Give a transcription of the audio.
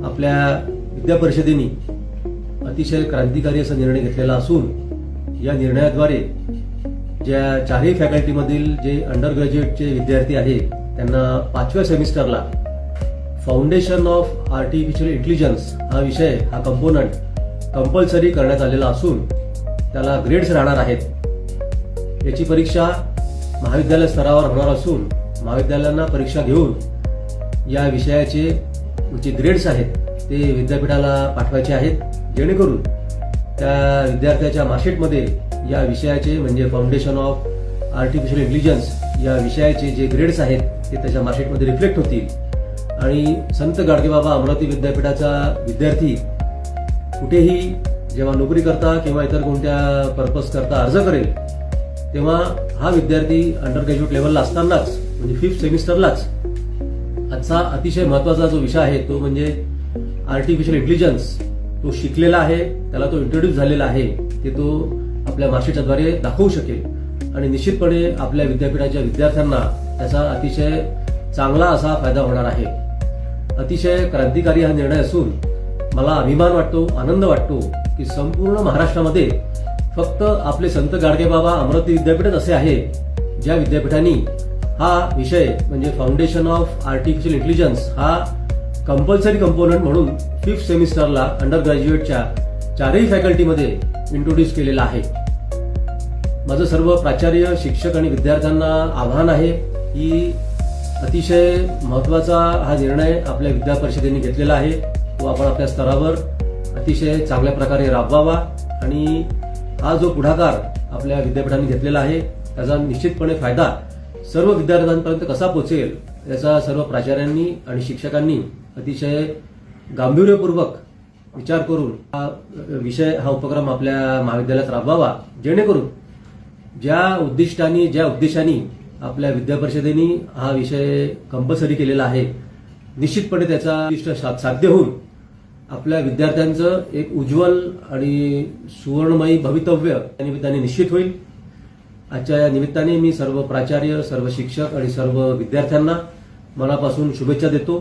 आपल्या विद्या परिषदेने अतिशय क्रांतिकारी असा निर्णय घेतलेला असून या निर्णयाद्वारे ज्या चारही फॅकल्टीमधील जे अंडर ग्रॅज्युएटचे विद्यार्थी आहेत त्यांना 5व्या सेमिस्टरला फाउंडेशन ऑफ आर्टिफिशियल इंटेलिजन्स हा विषय हा कंपोनंट कंपल्सरी करण्यात आलेला असून त्याला ग्रेड्स राहणार आहेत। याची परीक्षा महाविद्यालय स्तरावर होणार असून महाविद्यालयांना परीक्षा घेऊन या विषयाचे जे ग्रेड्स आहेत ते विद्यापीठाला पाठवायचे आहेत, जेणेकरून त्या विद्यार्थ्याच्या मार्कशीटमध्ये या विषयाचे म्हणजे फाउंडेशन ऑफ आर्टिफिशियल इंटेलिजन्स या विषयाचे जे ग्रेड्स आहेत ते त्याच्या मार्कशीटमध्ये रिफ्लेक्ट होतील आणि संत गाडगेबाबा अमरावती विद्यापीठाचा विद्यार्थी कुठेही जेव्हा नोकरी करता किंवा इतर कोणत्या पर्पज करता अर्ज करेल तेव्हा हा विद्यार्थी अंडर ग्रॅज्युएट लेवलला असतानाच म्हणजे 5th सेमिस्टरलाच आजचा अतिशय महत्वाचा जो विषय आहे तो म्हणजे आर्टिफिशियल इंटेलिजन्स तो शिकलेला आहे, त्याला तो इंट्रोड्यूस झालेला आहे, ते तो आपल्या मार्कशीटच्याद्वारे दाखवू शकेल आणि निश्चितपणे आपल्या विद्यापीठाच्या विद्यार्थ्यांना त्याचा अतिशय चांगला असा फायदा होणार आहे। अतिशय क्रांतिकारी हा निर्णय असून मला अभिमान वाटतो, आनंद वाटतो की संपूर्ण महाराष्ट्रामध्ये फक्त आपले संत गाडगेबाबा अमरावती विद्यापीठच असे आहे ज्या विद्यापीठांनी हा विषय म्हणजे फाउंडेशन ऑफ आर्टिफिशियल इंटेलिजन्स हा कंपल्सरी कंपोनंट म्हणून 5th सेमिस्टरला अंडर ग्रॅज्युएटच्या चारही फॅकल्टीमध्ये इंट्रोड्यूस केलेला आहे। माझं सर्व प्राचार्य, शिक्षक आणि विद्यार्थ्यांना आव्हान आहे की अतिशय महत्वाचा हा निर्णय आपल्या विद्या परिषदेने घेतलेला आहे तो आपण आपल्या स्तरावर अतिशय चांगल्या प्रकारे राबवावा आणि हा जो पुढाकार आपल्या विद्यापीठांनी घेतलेला आहे त्याचा निश्चितपणे फायदा सर्व विद्यार्थ्यांपर्यंत कसा पोहोचेल याचा सर्व प्राचार्यांनी आणि शिक्षकांनी अतिशय गांभीर्यपूर्वक विचार करून हा विषय हा उपक्रम आपल्या महाविद्यालयात राबवावा, जेणेकरून ज्या उद्देशाने आपल्या विद्या परिषदेने हा विषय कंपल्सरी केलेला आहे निश्चितपणे त्याचा उद्दिष्ट साध्य होऊन आपल्या विद्यार्थ्यांचं एक उज्ज्वल आणि सुवर्णमयी भवितव्य त्या निमित्ताने निश्चित होईल। आजच्या या निमित्ताने मी सर्व प्राचार्य, सर्व शिक्षक आणि सर्व विद्यार्थ्यांना मनापासून शुभेच्छा देतो।